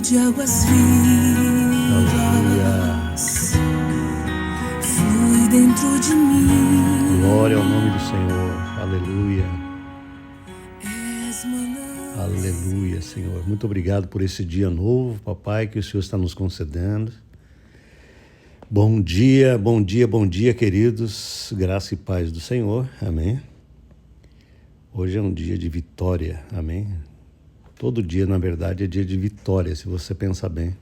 de águas vivas flui dentro de mim. Glória ao nome do Senhor. Aleluia. Aleluia, Senhor. Muito obrigado por esse dia novo, papai, que o Senhor está nos concedendo. Bom dia, bom dia, bom dia, queridos. Graça e paz do Senhor. Amém. Hoje é um dia de vitória. Amém. Todo dia, na verdade, é dia de vitória, se você pensar bem.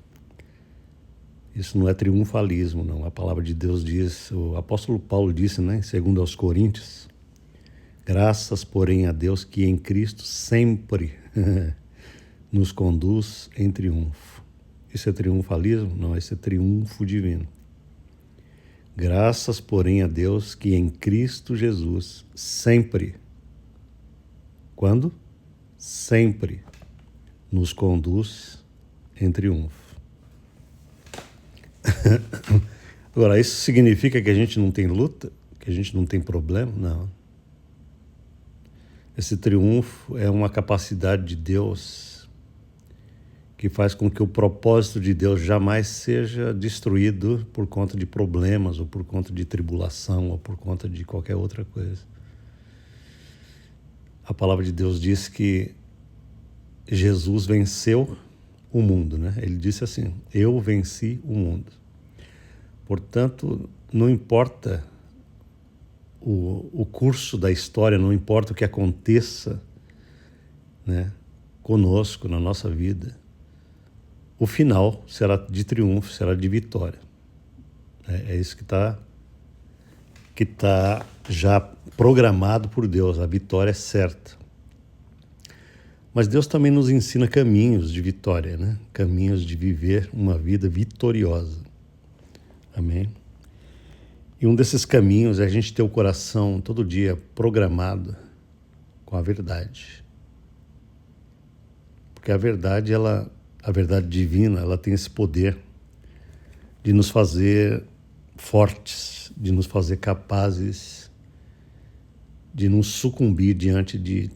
Isso não é triunfalismo, não. A palavra de Deus diz, o apóstolo Paulo disse, né, segundo aos Coríntios, graças, porém, a Deus que em Cristo sempre nos conduz em triunfo. Isso é triunfalismo? Não, isso é triunfo divino. Graças, porém, a Deus que em Cristo Jesus sempre, quando? Sempre nos conduz em triunfo. Agora, isso significa que a gente não tem luta? Que a gente não tem problema? Não. Esse triunfo é uma capacidade de Deus que faz com que o propósito de Deus jamais seja destruído por conta de problemas, ou por conta de tribulação, ou por conta de qualquer outra coisa. A palavra de Deus diz que Jesus venceu o mundo, né? Ele disse assim, eu venci o mundo. Portanto, não importa o curso da história, não importa o que aconteça, né, conosco, na nossa vida, o final será de triunfo, será de vitória. É isso que tá já programado por Deus, a vitória é certa. Mas Deus também nos ensina caminhos de vitória, né? Caminhos de viver uma vida vitoriosa. Amém? E um desses caminhos é a gente ter o coração todo dia programado com a verdade. Porque a verdade, a verdade divina, ela tem esse poder de nos fazer fortes, de nos fazer capazes de não sucumbir diante de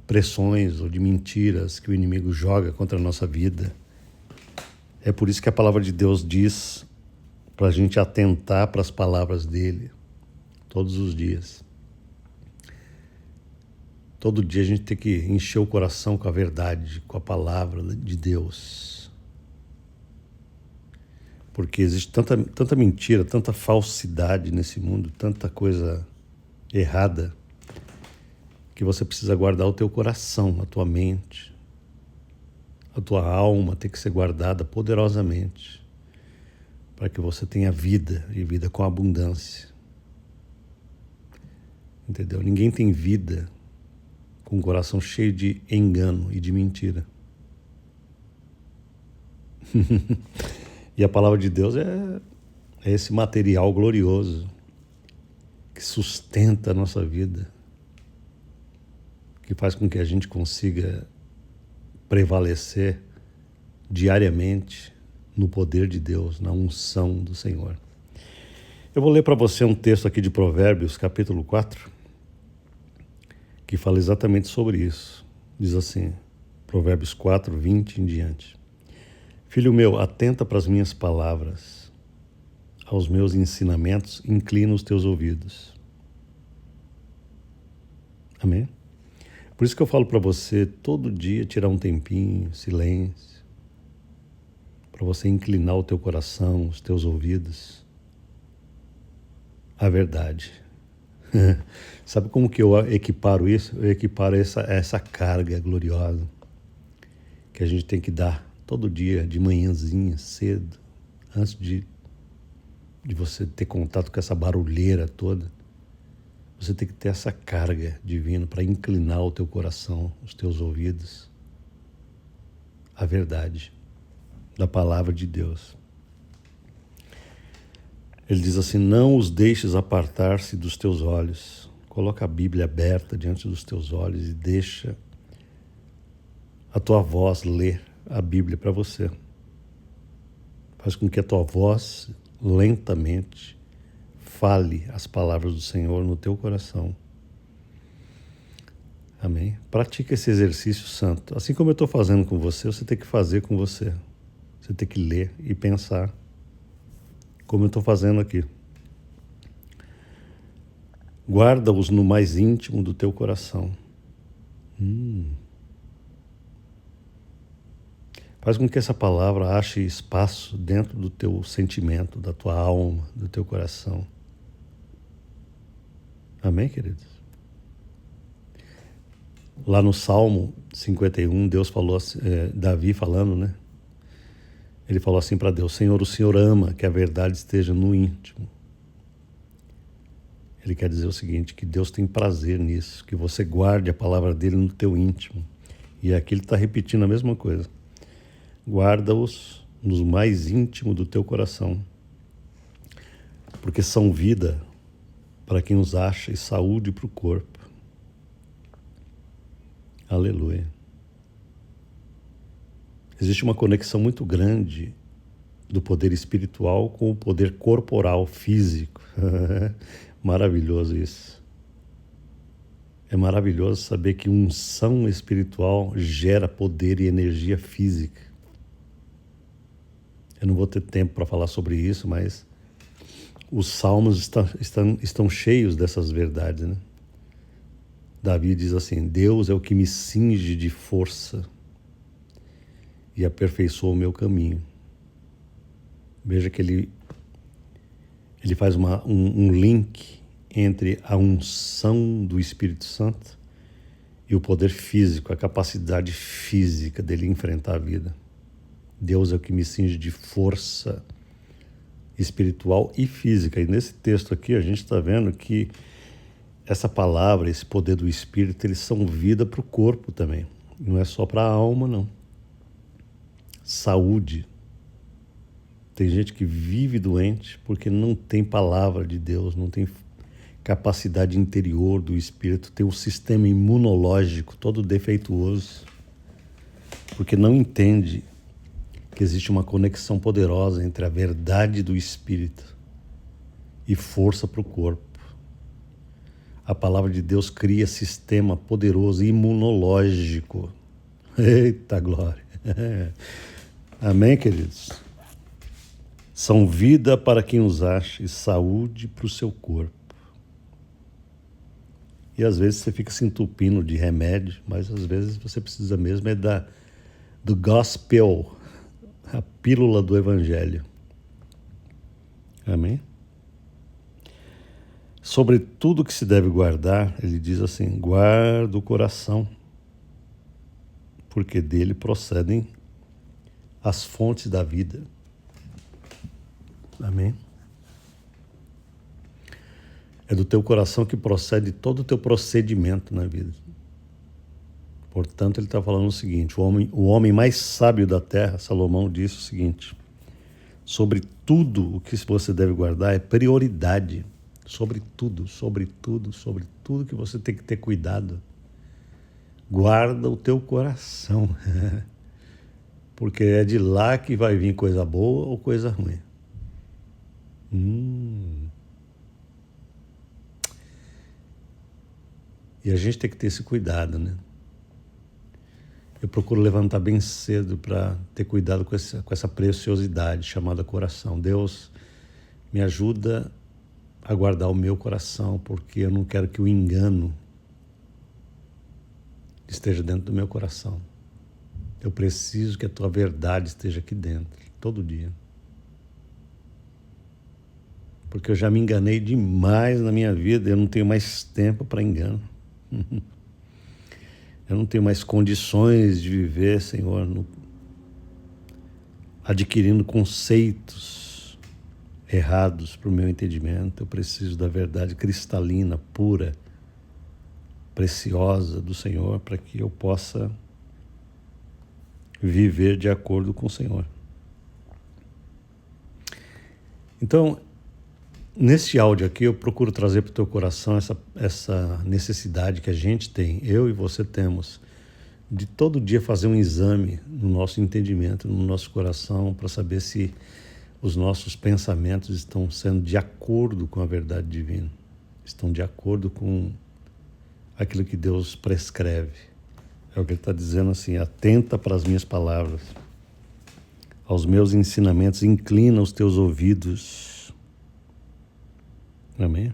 pressões ou de mentiras que o inimigo joga contra a nossa vida. É por isso que a palavra de Deus diz para a gente atentar para as palavras dele todos os dias. Todo dia a gente tem que encher o coração com a verdade, com a palavra de Deus. Porque existe tanta mentira, tanta falsidade nesse mundo, tanta coisa errada, que você precisa guardar o teu coração, a tua mente. A tua alma tem que ser guardada poderosamente para que você tenha vida e vida com abundância. Entendeu? Ninguém tem vida com o coração cheio de engano e de mentira. E a palavra de Deus é esse material glorioso que sustenta a nossa vida, que faz com que a gente consiga prevalecer diariamente no poder de Deus, na unção do Senhor. Eu vou ler para você um texto aqui de Provérbios, capítulo 4, que fala exatamente sobre isso. Diz assim, Provérbios 4, 20 em diante. Filho meu, atenta para as minhas palavras, aos meus ensinamentos, inclina os teus ouvidos. Amém? Por isso que eu falo para você, todo dia, tirar um tempinho, silêncio, para você inclinar o teu coração, os teus ouvidos, à verdade. Sabe como que eu equiparo isso? Eu equiparo essa carga gloriosa que a gente tem que dar todo dia, de manhãzinha, cedo, antes de você ter contato com essa barulheira toda. Você tem que ter essa carga divina para inclinar o teu coração, os teus ouvidos, à verdade da palavra de Deus. Ele diz assim, não os deixes apartar-se dos teus olhos. Coloca a Bíblia aberta diante dos teus olhos e deixa a tua voz ler a Bíblia para você. Faz com que a tua voz lentamente fale as palavras do Senhor no teu coração. Amém? Pratica esse exercício santo. Assim como eu estou fazendo com você, você tem que fazer com você. Você tem que ler e pensar como eu estou fazendo aqui. Guarda-os no mais íntimo do teu coração. Faz com que essa palavra ache espaço dentro do teu sentimento, da tua alma, do teu coração. Amém, queridos? Lá no Salmo 51, Deus falou, Davi falando, né? Ele falou assim para Deus: Senhor, o Senhor ama que a verdade esteja no íntimo. Ele quer dizer o seguinte, que Deus tem prazer nisso, que você guarde a palavra dele no teu íntimo. E aqui ele está repetindo a mesma coisa. Guarda-os no mais íntimo do teu coração, porque são vida para quem os acha e saúde para o corpo. Aleluia. Existe uma conexão muito grande do poder espiritual com o poder corporal, físico. Maravilhoso isso. É maravilhoso saber que unção espiritual gera poder e energia física. Eu não vou ter tempo para falar sobre isso, mas os salmos estão cheios dessas verdades, né? Davi diz assim: Deus é o que me cinge de força e aperfeiçoa o meu caminho. Veja que ele faz um link entre a unção do Espírito Santo e o poder físico, a capacidade física dele enfrentar a vida. Deus é o que me cinge de força espiritual e física. E nesse texto aqui a gente está vendo que essa palavra, esse poder do Espírito, eles são vida para o corpo também. Não é só para a alma, não. Saúde. Tem gente que vive doente porque não tem palavra de Deus, não tem capacidade interior do Espírito, tem um sistema imunológico todo defeituoso, porque não entende que existe uma conexão poderosa entre a verdade do Espírito e força para o corpo. A palavra de Deus cria sistema poderoso imunológico. Eita glória! Amém, queridos? São vida para quem os acha e saúde para o seu corpo. E às vezes você fica se entupindo de remédio, mas às vezes você precisa mesmo do gospel, a pílula do evangelho. Amém? Sobre tudo que se deve guardar, ele diz assim: guarda o coração, porque dele procedem as fontes da vida. Amém? É do teu coração que procede todo o teu procedimento na vida. Portanto, ele está falando o seguinte: o homem mais sábio da terra, Salomão, disse o seguinte: sobre tudo o que você deve guardar é prioridade. Sobre tudo que você tem que ter cuidado. Guarda o teu coração, porque é de lá que vai vir coisa boa ou coisa ruim. E a gente tem que ter esse cuidado, né? Eu procuro levantar bem cedo para ter cuidado com essa preciosidade chamada coração. Deus, me ajuda a guardar o meu coração, porque eu não quero que o engano esteja dentro do meu coração. Eu preciso que a tua verdade esteja aqui dentro, todo dia. Porque eu já me enganei demais na minha vida, eu não tenho mais tempo para engano. Eu não tenho mais condições de viver, Senhor, adquirindo conceitos errados para o meu entendimento. Eu preciso da verdade cristalina, pura, preciosa do Senhor, para que eu possa viver de acordo com o Senhor. Então, nesse áudio aqui, eu procuro trazer para o teu coração essa necessidade que a gente tem, eu e você temos, de todo dia fazer um exame no nosso entendimento, no nosso coração, para saber se os nossos pensamentos estão sendo de acordo com a verdade divina, estão de acordo com aquilo que Deus prescreve. É o que ele está dizendo assim: atenta para as minhas palavras, aos meus ensinamentos, inclina os teus ouvidos. Amém?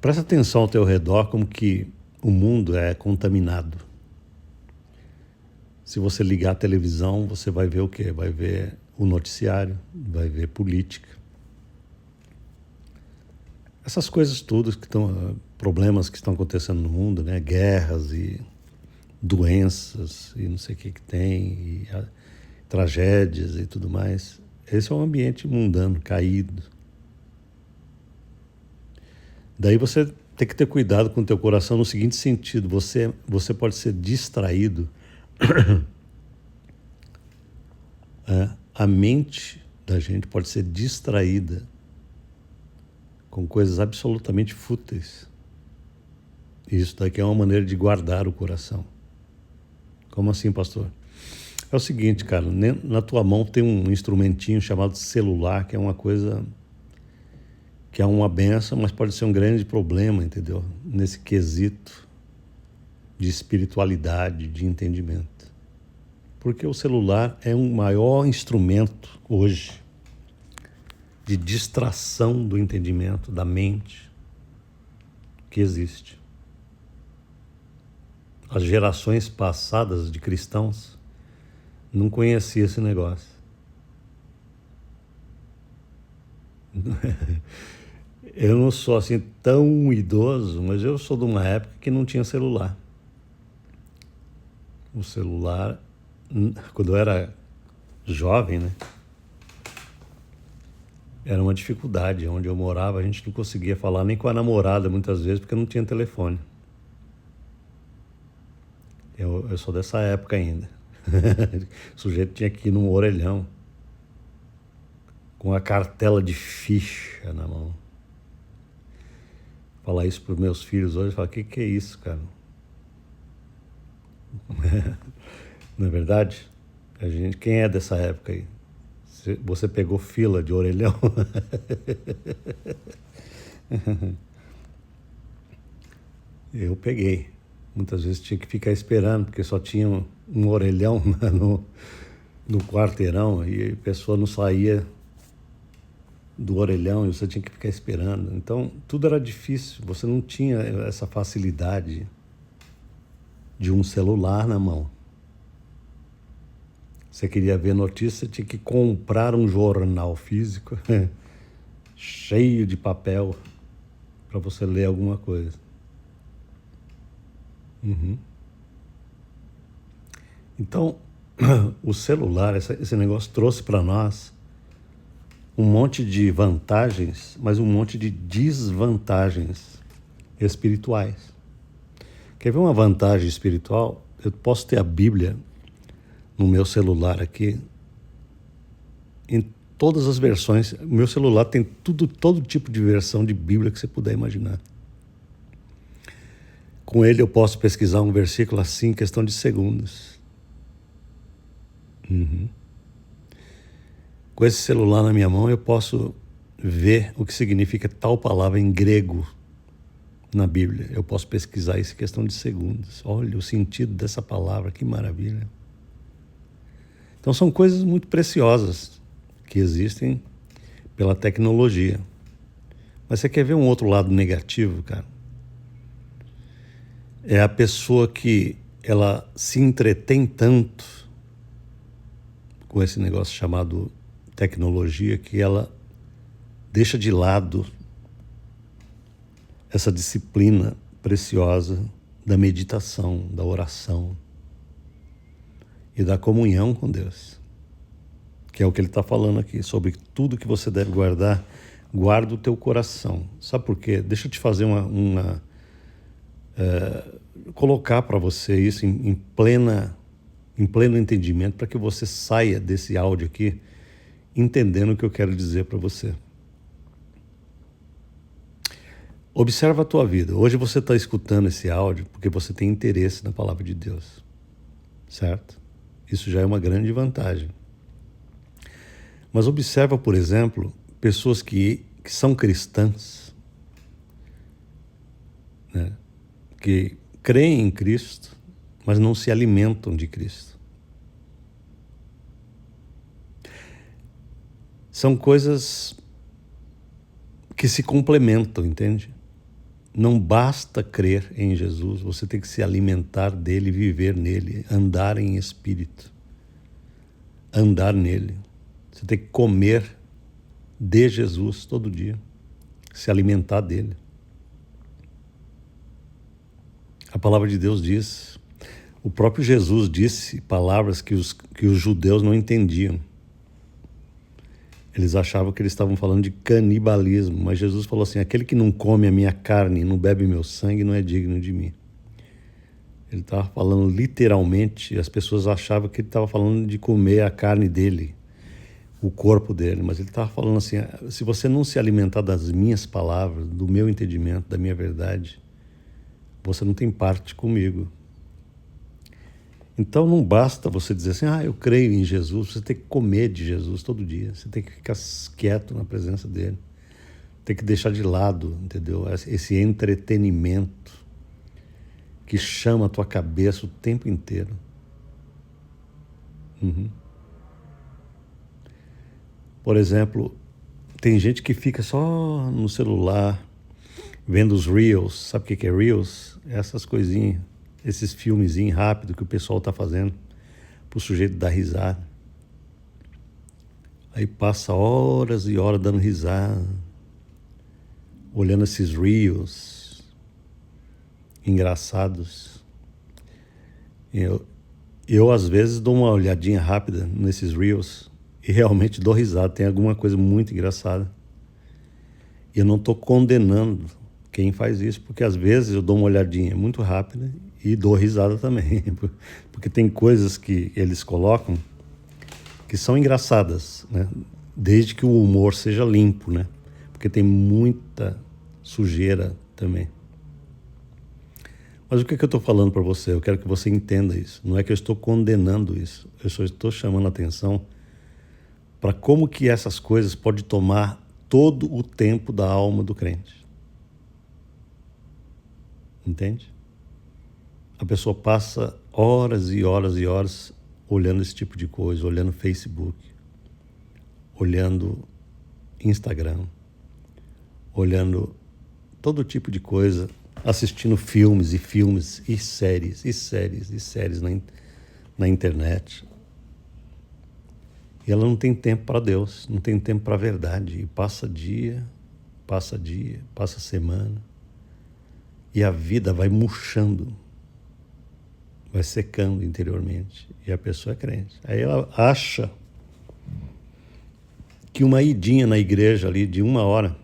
Presta atenção ao teu redor, como que o mundo é contaminado. Se você ligar a televisão, você vai ver o quê? Vai ver o noticiário, vai ver política. Essas coisas todas que estão, problemas que estão acontecendo no mundo, né? Guerras e doenças e não sei o que tem, e tragédias e tudo mais. Esse é um ambiente mundano, caído. Daí você tem que ter cuidado com o teu coração no seguinte sentido: você pode ser distraído. A mente da gente pode ser distraída com coisas absolutamente fúteis. Isso daqui é uma maneira de guardar o coração. Como assim, pastor? É o seguinte, cara, na tua mão tem um instrumentinho chamado celular, que é uma coisa, que é uma benção, mas pode ser um grande problema, entendeu? Nesse quesito de espiritualidade, de entendimento. Porque o celular é um maior instrumento hoje de distração do entendimento, da mente, que existe. As gerações passadas de cristãos não conheciam esse negócio. Eu não sou assim tão idoso, mas eu sou de uma época que não tinha celular. O celular, quando eu era jovem, né? Era uma dificuldade. Onde eu morava, a gente não conseguia falar nem com a namorada muitas vezes, porque não tinha telefone. Eu sou dessa época ainda. O sujeito tinha que ir num orelhão com a cartela de ficha na mão. Falar isso para os meus filhos hoje, falar: que é isso, cara? Não é verdade? Quem é dessa época aí? Você pegou fila de orelhão? Eu peguei. Muitas vezes tinha que ficar esperando, porque só tinha um orelhão no quarteirão e a pessoa não saía do orelhão e você tinha que ficar esperando. Então, tudo era difícil. Você não tinha essa facilidade de um celular na mão. Você queria ver notícia, tinha que comprar um jornal físico cheio de papel para você ler alguma coisa. Então, o celular, esse negócio trouxe para nós um monte de vantagens, mas um monte de desvantagens espirituais. Quer ver uma vantagem espiritual? Eu posso ter a Bíblia no meu celular aqui, em todas as versões. O meu celular tem todo tipo de versão de Bíblia que você puder imaginar. Com ele eu posso pesquisar um versículo assim em questão de segundos. Com esse celular na minha mão eu posso ver o que significa tal palavra em grego na Bíblia. Eu posso pesquisar isso em questão de segundos. Olha o sentido dessa palavra, que maravilha. Então são coisas muito preciosas que existem pela tecnologia. Mas você quer ver um outro lado negativo, cara? É a pessoa que ela se entretém tanto com esse negócio chamado tecnologia que ela deixa de lado essa disciplina preciosa da meditação, da oração e da comunhão com Deus, que é o que ele está falando aqui, sobre tudo que você deve guardar. Guarda o teu coração. Sabe por quê? Deixa eu te fazer colocar para você isso em pleno entendimento, para que você saia desse áudio aqui entendendo o que eu quero dizer para você. Observa a tua vida. Hoje você está escutando esse áudio porque você tem interesse na palavra de Deus, certo? Isso já é uma grande vantagem. Mas observa, por exemplo, pessoas que são cristãs que creem em Cristo, mas não se alimentam de Cristo. São coisas que se complementam, entende? Não basta crer em Jesus, você tem que se alimentar dele, viver nele, andar em espírito, andar nele. Você tem que comer de Jesus todo dia, se alimentar dele. A palavra de Deus diz, o próprio Jesus disse palavras que os judeus não entendiam. Eles achavam que eles estavam falando de canibalismo, mas Jesus falou assim, aquele que não come a minha carne, não bebe meu sangue, não é digno de mim. Ele estava falando literalmente, as pessoas achavam que ele estava falando de comer a carne dele, o corpo dele, mas ele estava falando assim, se você não se alimentar das minhas palavras, do meu entendimento, da minha verdade, você não tem parte comigo. Então não basta você dizer assim, eu creio em Jesus, você tem que comer de Jesus todo dia, você tem que ficar quieto na presença dele, tem que deixar de lado, entendeu? Esse entretenimento que chama a tua cabeça o tempo inteiro. Por exemplo, tem gente que fica só no celular, vendo os Reels. Sabe o que é Reels? Essas coisinhas, esses filmezinhos rápidos que o pessoal está fazendo para o sujeito dar risada. Aí passa horas e horas dando risada, olhando esses Reels engraçados. Eu às vezes dou uma olhadinha rápida nesses Reels e realmente dou risada, tem alguma coisa muito engraçada. E eu não estou condenando quem faz isso, porque às vezes eu dou uma olhadinha muito rápida e dou risada também, porque tem coisas que eles colocam que são engraçadas, né? Desde que o humor seja limpo, né? Porque tem muita sujeira também. Mas o que eu estou falando para você? Eu quero que você entenda isso. Não é que eu estou condenando isso, eu só estou chamando a atenção para como que essas coisas podem tomar todo o tempo da alma do crente. Entende? A pessoa passa horas e horas e horas olhando esse tipo de coisa, olhando Facebook, olhando Instagram, olhando todo tipo de coisa, assistindo filmes e séries na internet. E ela não tem tempo para Deus, não tem tempo para a verdade. E passa dia, passa semana. E a vida vai murchando, vai secando interiormente. E a pessoa é crente. Aí ela acha que uma idinha na igreja ali de 1 hora,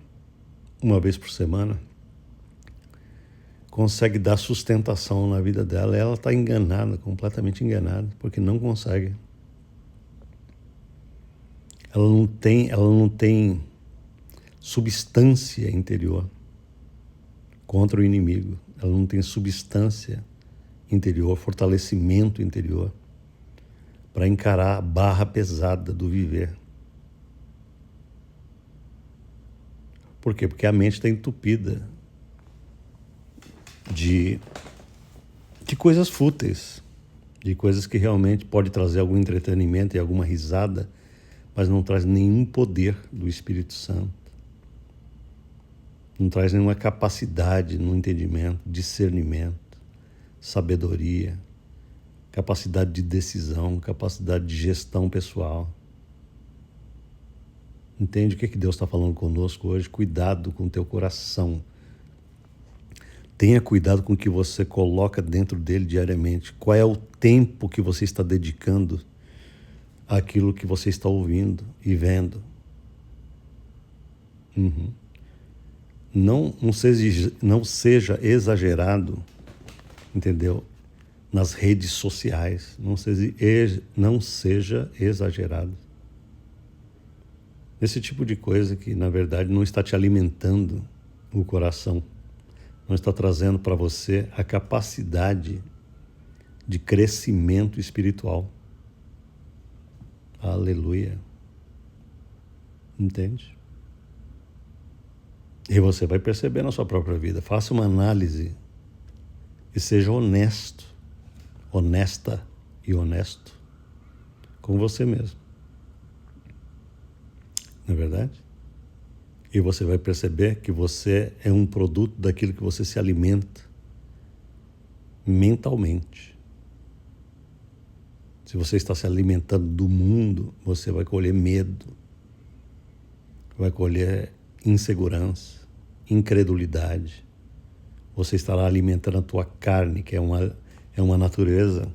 uma vez por semana, consegue dar sustentação na vida dela. Ela está enganada, completamente enganada, porque não consegue. Ela não tem substância interior contra o inimigo. Ela não tem substância interior, fortalecimento interior para encarar a barra pesada do viver. Por quê? Porque a mente está entupida de coisas fúteis, de coisas que realmente pode trazer algum entretenimento e alguma risada, mas não traz nenhum poder do Espírito Santo. Não traz nenhuma capacidade no entendimento, discernimento, sabedoria, capacidade de decisão, capacidade de gestão pessoal. Entende o que Deus está falando conosco hoje? Cuidado com o teu coração. Tenha cuidado com o que você coloca dentro dele diariamente. Qual é o tempo que você está dedicando àquilo que você está ouvindo e vendo? Não seja exagerado, entendeu? Nas redes sociais. Não seja exagerado. Esse tipo de coisa que, na verdade, não está te alimentando o coração. Não está trazendo para você a capacidade de crescimento espiritual. Aleluia. Entende? E você vai perceber na sua própria vida. Faça uma análise E seja honesto, honesta e honesto com você mesmo. Não é verdade? E você vai perceber que você é um produto daquilo que você se alimenta mentalmente. Se você está se alimentando do mundo, você vai colher medo, vai colher insegurança, incredulidade. Você estará alimentando a tua carne, que é uma natureza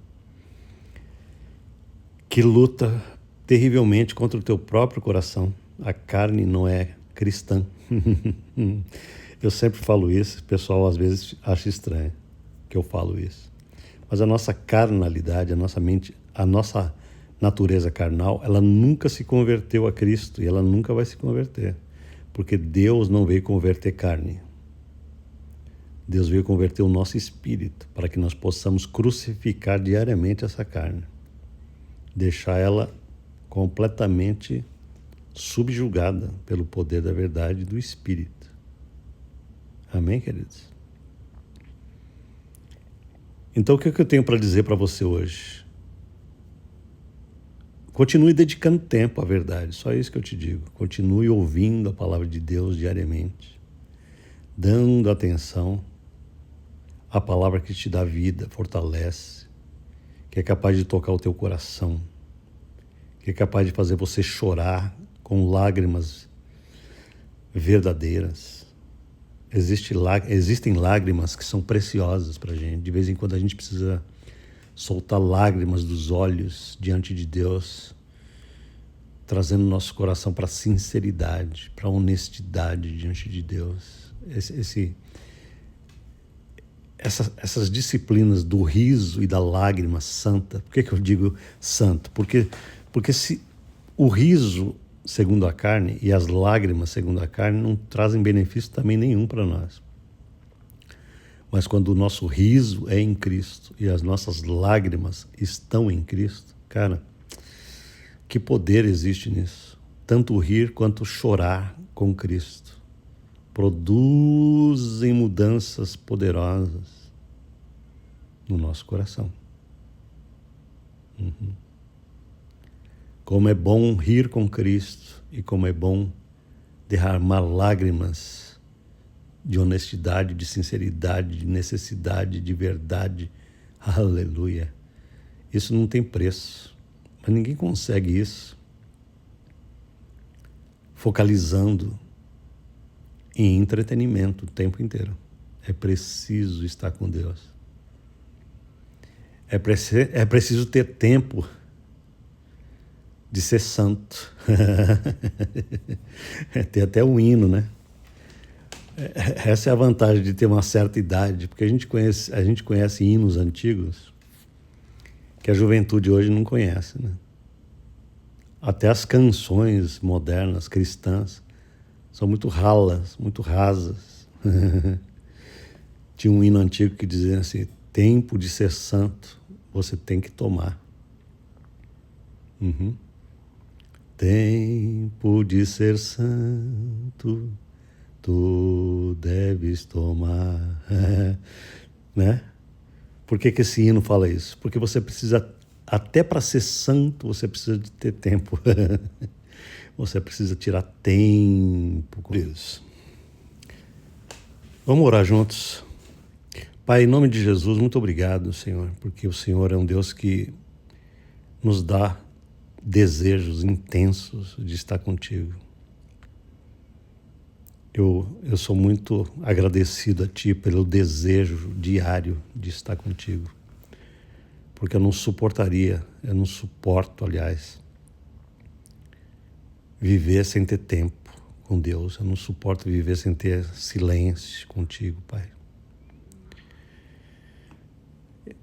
que luta terrivelmente contra o teu próprio coração. A carne não é cristã. Eu sempre falo isso, o pessoal às vezes acha estranho que eu falo isso. Mas a nossa carnalidade, a nossa mente, a nossa natureza carnal, ela nunca se converteu a Cristo e ela nunca vai se converter. Porque Deus não veio converter carne. Deus veio converter o nosso espírito para que nós possamos crucificar diariamente essa carne. Deixar ela completamente subjugada pelo poder da verdade e do Espírito. Amém, queridos? Então, o que eu tenho para dizer para você hoje? Continue dedicando tempo à verdade, só isso que eu te digo. Continue ouvindo a palavra de Deus diariamente, dando atenção à palavra que te dá vida, fortalece, que é capaz de tocar o teu coração, que é capaz de fazer você chorar com lágrimas verdadeiras. Existem lágrimas que são preciosas para a gente. De vez em quando a gente precisa soltar lágrimas dos olhos diante de Deus, trazendo nosso coração para a sinceridade, para a honestidade diante de Deus. Essas disciplinas do riso e da lágrima santa. Por que eu digo santo? Porque se o riso segundo a carne e as lágrimas segundo a carne não trazem benefício também nenhum para nós. Mas quando o nosso riso é em Cristo e as nossas lágrimas estão em Cristo, cara, que poder existe nisso? Tanto rir quanto chorar com Cristo produzem mudanças poderosas no nosso coração. Como é bom rir com Cristo e como é bom derramar lágrimas de honestidade, de sinceridade, de necessidade, de verdade. Aleluia. Isso não tem preço, mas ninguém consegue isso focalizando em entretenimento o tempo inteiro. É preciso estar com Deus. É preciso ter tempo de ser santo. Tem até um hino, né? Essa é a vantagem de ter uma certa idade, porque a gente conhece hinos antigos que a juventude hoje não conhece, né? Até as canções modernas, cristãs, são muito ralas, muito rasas. Tinha um hino antigo que dizia assim: tempo de ser santo, você tem que tomar. Tempo de ser santo, tu deves tomar. Né? Por que esse hino fala isso? Porque você precisa, até para ser santo, você precisa de ter tempo. Você precisa tirar tempo com Deus. Vamos orar juntos. Pai, em nome de Jesus, muito obrigado, Senhor, porque o Senhor é um Deus que nos dá desejos intensos de estar contigo. Eu sou muito agradecido a Ti pelo desejo diário de estar contigo, porque eu não suporto, aliás, viver sem ter tempo com Deus. Eu não suporto viver sem ter silêncio contigo, Pai.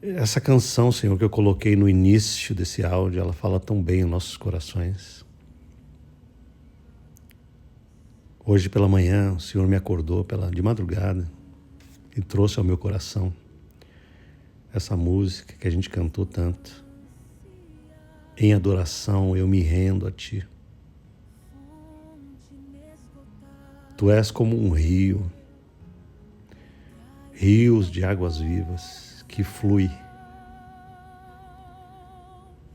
Essa canção, Senhor, que eu coloquei no início desse áudio, ela fala tão bem em nossos corações. Hoje pela manhã, o Senhor me acordou de madrugada e trouxe ao meu coração essa música que a gente cantou tanto. Em adoração eu me rendo a Ti. Tu és como um rio. rios de águas vivas que flui,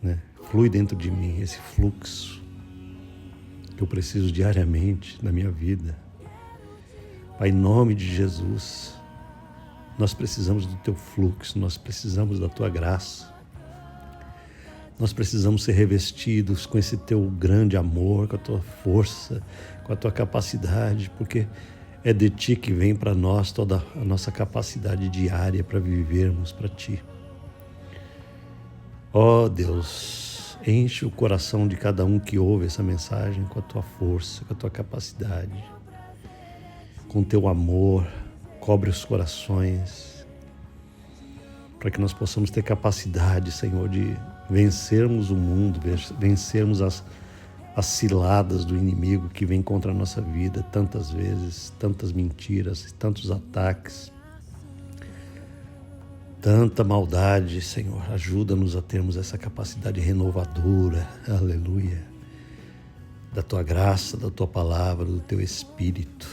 né? Flui dentro de mim, esse fluxo que eu preciso diariamente na minha vida. Pai, em nome de Jesus, nós precisamos do teu fluxo, nós precisamos da tua graça. Nós precisamos ser revestidos com esse teu grande amor, com a tua força, com a tua capacidade, porque é de ti que vem para nós toda a nossa capacidade diária para vivermos para ti. Ó Deus, enche o coração de cada um que ouve essa mensagem com a tua força, com a tua capacidade, com o teu amor, cobre os corações, para que nós possamos ter capacidade, Senhor, de vencermos o mundo, vencermos as ciladas do inimigo que vem contra a nossa vida tantas vezes, tantas mentiras, tantos ataques, tanta maldade, Senhor. Ajuda-nos a termos essa capacidade renovadora, aleluia, da Tua graça, da Tua palavra, do Teu Espírito.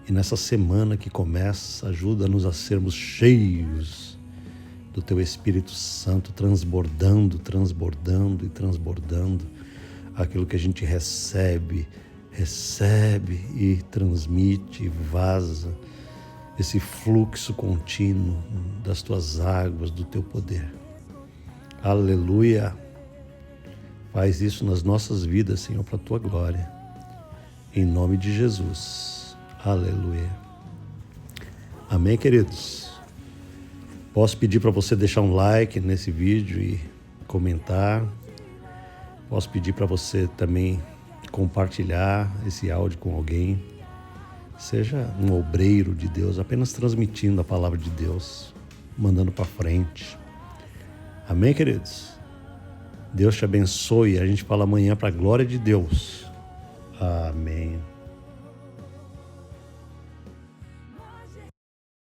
E nessa semana que começa, ajuda-nos a sermos cheios do Teu Espírito Santo, transbordando aquilo que a gente recebe e transmite, vaza, esse fluxo contínuo das Tuas águas, do Teu poder. Aleluia! Faz isso nas nossas vidas, Senhor, para a Tua glória. Em nome de Jesus. Aleluia. Amém, queridos? Posso pedir para você deixar um like nesse vídeo e comentar. Posso pedir para você também compartilhar esse áudio com alguém. Seja um obreiro de Deus, apenas transmitindo a palavra de Deus, mandando para frente. Amém, queridos? Deus te abençoe. A gente fala amanhã para a glória de Deus. Amém.